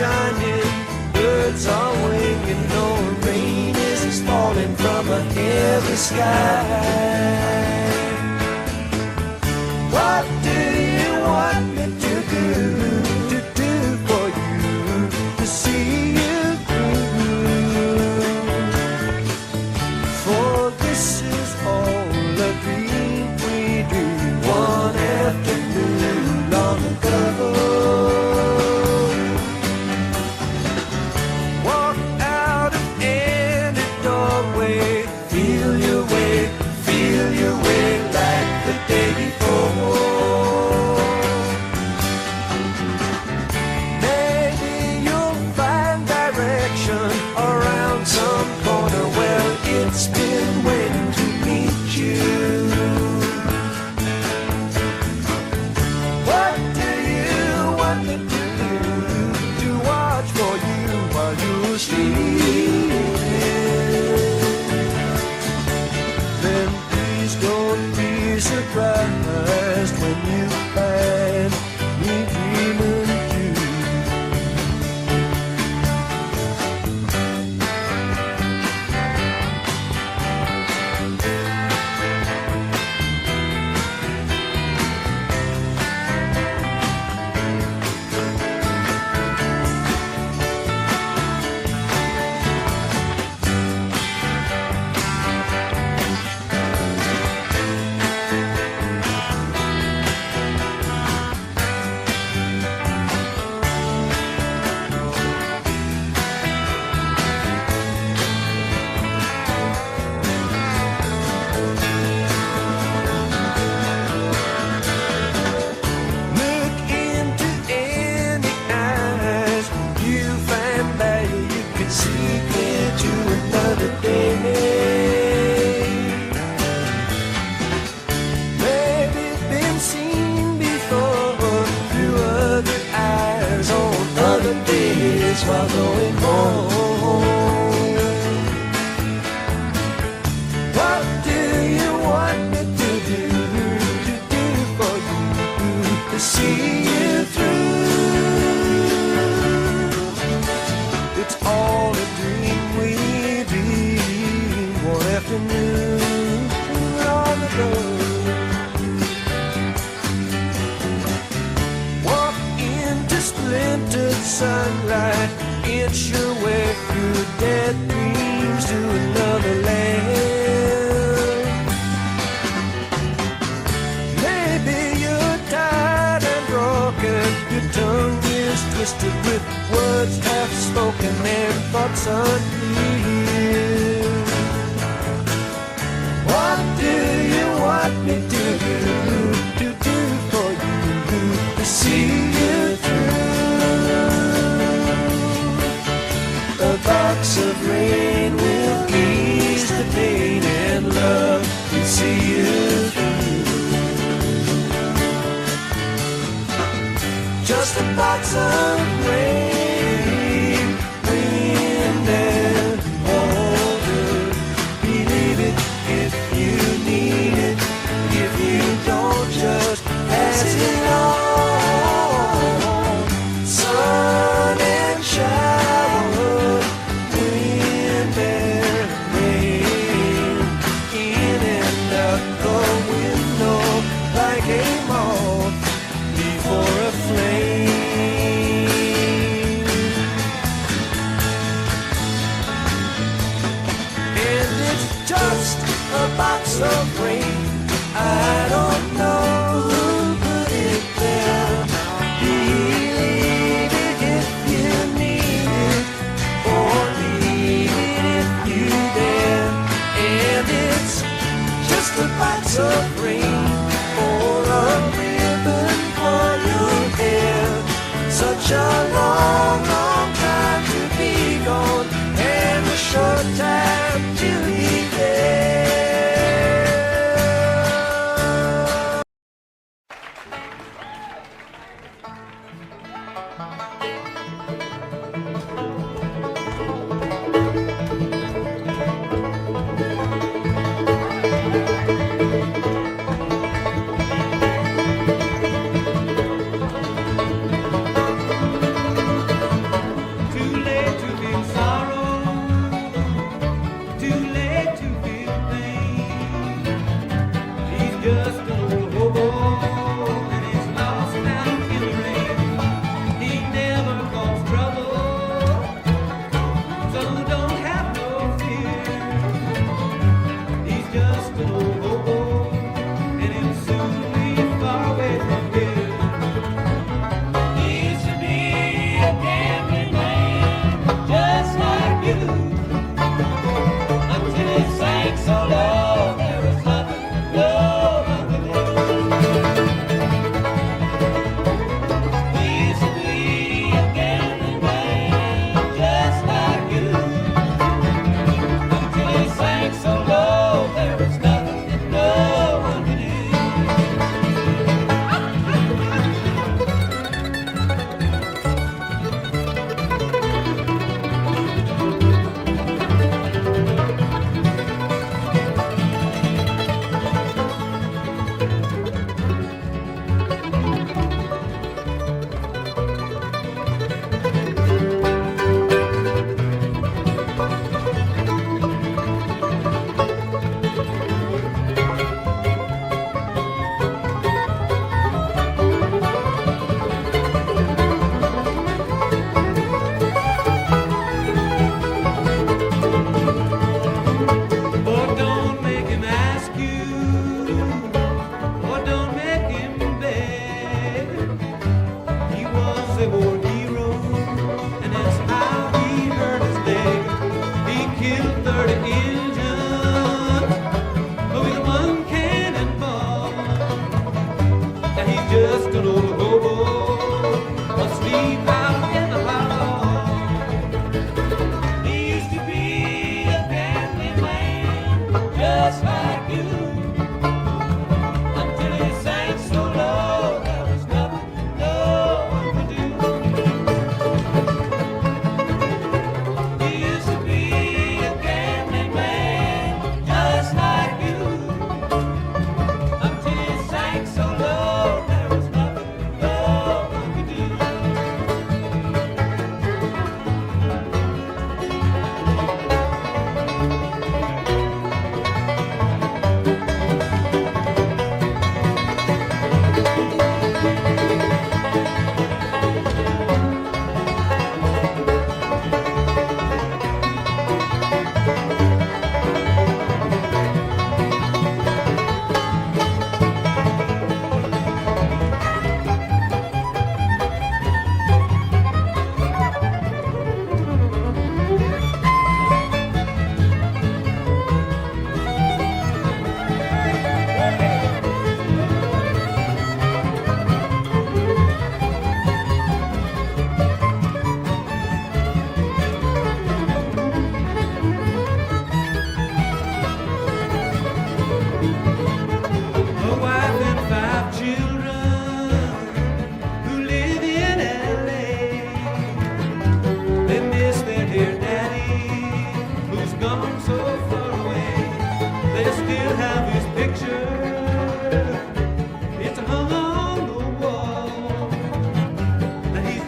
shining, birds are winging, no rain is falling from a heavy sky. What do you want me to do for you, to see you through? For this is all a dream we dreamed one afternoon long ago. Walk out of any doorway, feel your way like the day before. Maybe you'll find direction around some corner. Well, it's been waiting to meet you. What do you want me to do, to watch for you while you're sleeping? Then please don't be surprised when you find me dreaming too. While going home, what do you want me to do for you, to see you through? It's all a dream we dreamed one afternoon long ago. Walk into splintered sunlight, inch your way through dead dreams to another land. Maybe you're tired and broken, your tongue is twisted with words half spoken and thoughts unclear. What do you want me to do for you, to see you through? A box of rain will ease the pain, and love will see you through. Just a box of rain, wind and water. Believe it if you need it. If you don't, just pass it on. Sun and shower, wind and rain, in and out the window like a moth before a flame.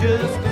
just